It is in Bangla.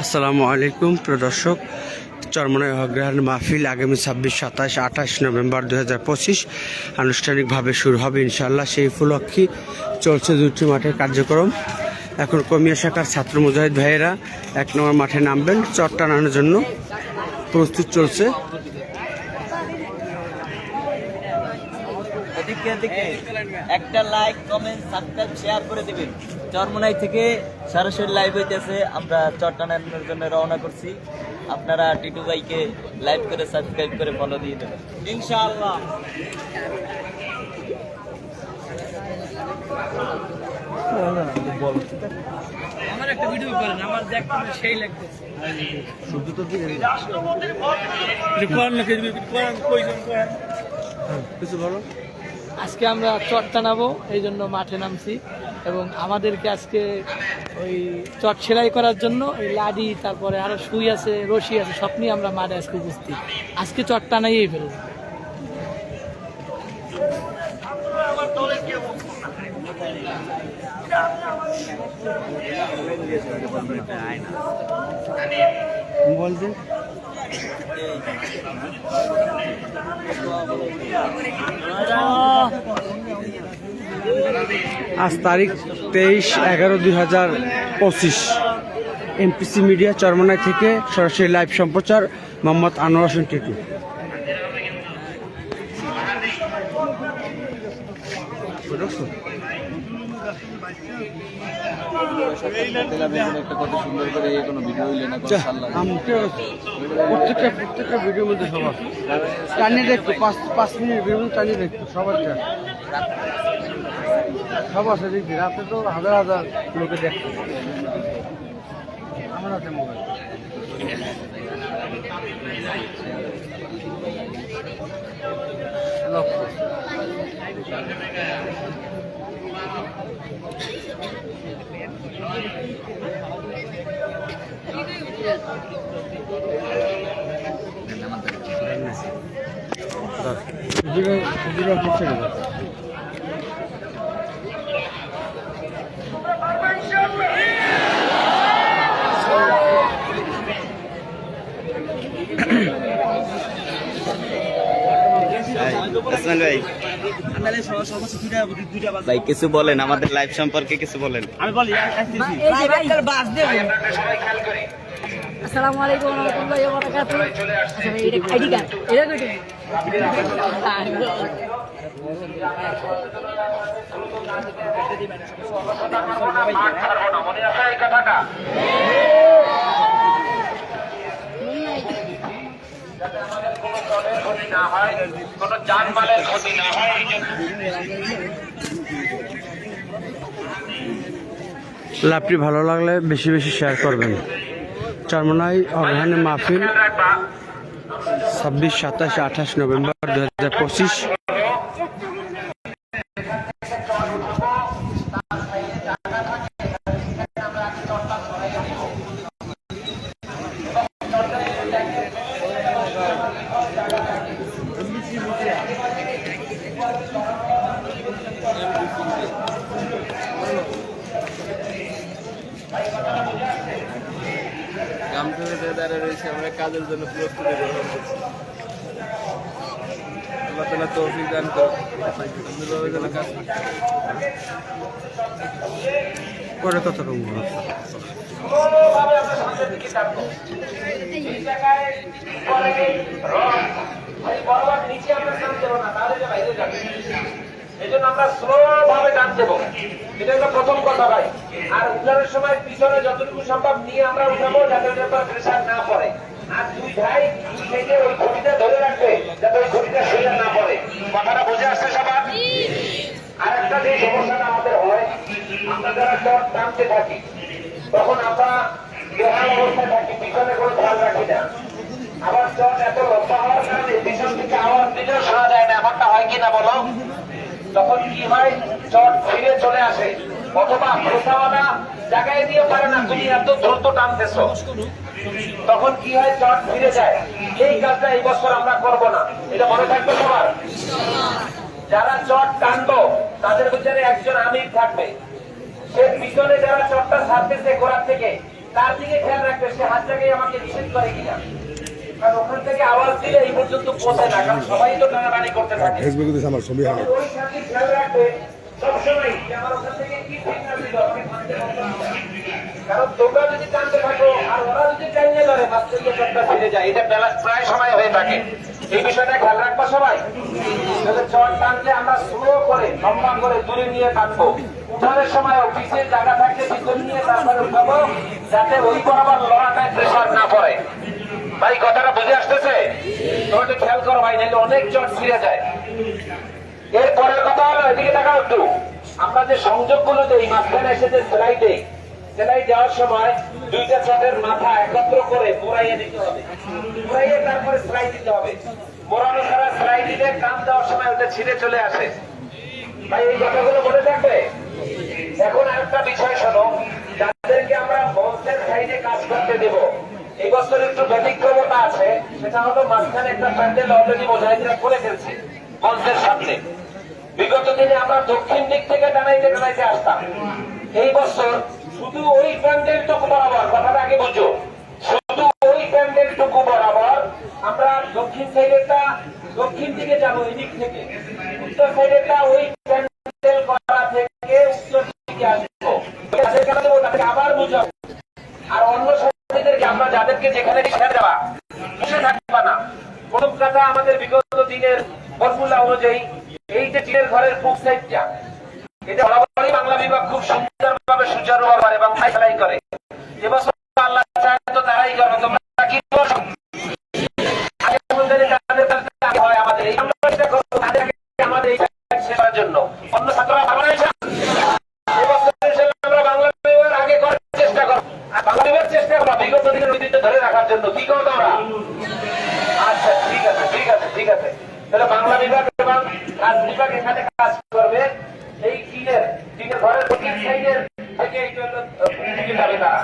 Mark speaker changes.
Speaker 1: আসসালামু আলাইকুম প্রিয় দর্শক, চরমনাই অগ্রহায়ণ মাহফিল আগামী 26, 27, 28 নভেম্বর 2025 আনুষ্ঠানিকভাবে শুরু হবে ইনশাআল্লাহ। সেই উপলক্ষে চলছে দুটি মাঠের কার্যক্রম। এখন কমিয়া শাখার ছাত্র মুজাহিদ ভাইয়েরা 1 নম্বর মাঠে নামবেন। চট টানানোর জন্য প্রস্তুত চলছে।
Speaker 2: একটা লাইক, কমেন্ট, সাবস্ক্রাইব, শেয়ার করে দিবেন। চরমনাই থেকে সরাসরি লাইভ হইতেছে, আমরা চট টানানোর জন্য রওনা করছি। আপনারা টিটু ভাইকে লাইক করে, সাবস্ক্রাইব করে ফলো দিয়ে দেবেন ইনশাআল্লাহ।
Speaker 3: আমার একটা ভিডিও করেন, আমার দেখতে সেই লাগতেছে।
Speaker 1: শুধু তো কিছু বলো।
Speaker 3: আজকে আমরা চট টানাবো, এই জন্য মাঠে নামছি এবং আমাদেরকে আজকে ওই চট সেলাই করার জন্য ওই লাডি, তারপরে আরো সুই আছে, রশি আছে, সব নিয়ে আমরা মাঠে আজকে উপস্থিত। আজকে চট টানাইয়েই ফেলবো।
Speaker 1: বলছেন আজ তারিখ 23/11/2025। এমপিসি মিডিয়া চরমনাই থেকে সরাসরি লাইভ সম্প্রচার, মোহাম্মদ আনোয়ার হোসেন টিটু। প্রত্যেকটা ভিডিওর মধ্যে সবার টানিয়ে দেখতো, 5 মিনিট ভিডিও টানিয়ে দেখতো সবারটা। সব আছে দেখছি, রাতে তো হাজার হাজার লোকে দেখতো। আমার হাতে মোবাইল লক্ষ্য
Speaker 2: ভাই কিছু বলেন, আমাদের লাইভ সম্পর্কে কিছু বলেন।
Speaker 3: আমি বলি, আসসালামু আলাইকুম ওয়া রাহমাতুল্লাহি ওয়া বারাকাতুহু। আচ্ছা ভাই, এটা আইডি কার্ড, এটা কইতে মনে আছে এই কথাটা? যাতে আমাদের কোনো প্রাণের ক্ষতি না হয়, কোনো জানমালের ক্ষতি না হয়।
Speaker 1: লাভটি ভালো লাগলে বেশি বেশি শেয়ার করবেন। চরমনাই অগ্রহায়ণ মাহফিল 26, 27, 28 নভেম্বর 2025।
Speaker 4: আমরা কাজের জন্য প্রস্তুতি গ্রহণ করছি। আল্লাহ তাআলা তৌফিক দান করুন, সুন্দরভাবে যেন কাজ
Speaker 1: করে কত রকম
Speaker 5: এই জন্য আমরা স্লো ভাবে টান দেবো, এটা হলো প্রথম কথা ভাই। আর উঠানোর সময় পিছনে যতটুকু সম্ভব নিয়ে আমরা উঠাবো, যাতে ওটার পর প্রেশার না পড়ে। আর দুই ভাই থেকে ওই ঘড়িটা ধরে রাখবে, যাতে ওই ঘড়িটা সোজা না পড়ে। কথাটা বুঝে আসছে সবার? আর একটা যে সমস্যাটা আমাদের হয়, আমরা যারা চট টানতে থাকি তখন আমরা বেহাল অবস্থায় থাকি, পিছনে কোনো খেয়াল রাখি না। আবার চট এত লম্বা হওয়ার কারণে পিছন থেকে আওয়াজ দিলেও শোনা যায় না, এমনটা হয় কিনা বলো? তখন কি হয়, চট ফিরে চলে আসে, অথবা খোসাওয়ালা জায়গায় দিয়ে পারে না, তুমি এত দ্রুত টানতেছো। তখন কি হয়, চট ফিরে যায়। এই কাজটা এই বছর আমরা করব না, এটা মনে থাকবে সবার। যারা চট টানবো তাদের ভিতরে একজন আমির থাকবে, সে পিছনে যারা চটটা ছাড়তেছে ঘোড়ার থেকে তার দিকে খেয়াল রাখবে সে হাতটাকে আমাকে নিষেধ করে কিনা, কারণ ওখান থেকে আওয়াজ দিলে এই পর্যন্ত পৌঁছে না, কারণ সবাই তো টানাটানি করতে থাকে। ওই সাথে খেয়াল রাখবে সবসময় যে আমার ওখান থেকে কি সিগন্যাল দিল আমাকে মানতে হবে। কারণ তোমরা যদি টানতে থাকো আর ওরা যদি টাইনে ধরে মাছ থেকে চটটা ফিরে যায়, এটা প্রায় সময় হয়ে থাকে। এই বিষয়টা খেয়াল রাখবা সবাই। তাহলে চট টানলে আমরা স্লো করে লম্বা করে দূরে নিয়ে টানবো। উঠানোর সময় পিছের জায়গা থাকলে পিছন নিয়ে তারপরে উঠাবো, যাতে ওই বরাবর লড়াটায় প্রেশার না পড়ে। ভাই কথাটা বুঝে আসতেছে? তোমাকে খেয়াল করো ভাই, নাহলে অনেক চট ছিঁড়ে যায়। এরপরের কথা হলো, এদিকে তাকাও একটু, আমরা যে সংযোগ গুলো দেই মাঝখানে এসে যে সেলাই দেই, সেলাই দেওয়ার সময় দুইটা চটের মাথা একত্র করে মোড়াইয়ে দিতে হবে, মোড়াইয়ে তারপরে সেলাই দিতে হবে। মোড়ানো ছাড়া সেলাই দিলে কান দেওয়ার সময় ওটা ছিঁড়ে চলে আসে। ভাই এই কথাগুলো মনে থাকবে। এখন আরেকটা বিষয় শোনো, যাদেরকে আমরা মঞ্চের সাইডে কাজ করতে দেব, এই বছর একটু ব্যতিক্রমতা আছে। সেটা হলো মাঝখানে একটা প্যান্ডেল অলরেডি মুজাহিদরা করে ফেলছে মঞ্চের সামনে। বিগত দিনে আমরা দক্ষিণ দিক থেকে টানাইতে টানাইতে আসতাম। এই বছর শুধু ওই প্যান্ডেলটুকু বরাবর, কথাটা আগে বুঝো, শুধু ওই প্যান্ডেলটুকু বরাবর আমরা দক্ষিণ সাইডেরটা দক্ষিণ দিকে যাবো এই দিক থেকে, উত্তর সাইডেরটা ওই প্যান্ডেল করা থেকে উত্তর দিকে আসবো। তাদেরকে আবার বুঝাবো। আর অন্য সাথীদেরকে আমরা যাদেরকে যেখানে ছেড়ে দেওয়া বসে থাকবা না। প্রথম কথা, আমাদের বিগত দিনের ফর্মুলা অনুযায়ী এই যে টিনের ঘরের বুক সাইডটা, এটা বরাবরই বাংলা বিভাগ খুব সুন্দরভাবে সুচারুভাবে এবং ফাইসলাই করে। এবছর আল্লাহ চায় তো তারাই করবে। তোমরা কি বসো আগে হয় আমাদের এই আমাদের এই শেষ করার জন্য অন্য ছাত্ররা ভালো হয়েছে। আমরা বাংলা বিভাগের আগে করার চেষ্টা করো, আর বাংলা বিভাগের চেষ্টা করো বিগত দিনের ঐতিহ্য ধরে রাখার জন্য। কি করো তোমরা? আচ্ছা ঠিক আছে ঠিক আছে ঠিক আছে। তাহলে বাংলা বিভাগ এবং রাজ বিভাগ এখানে কাজ করবে। এই টিনের ঘরের সাইডের থেকে যাবে তারা।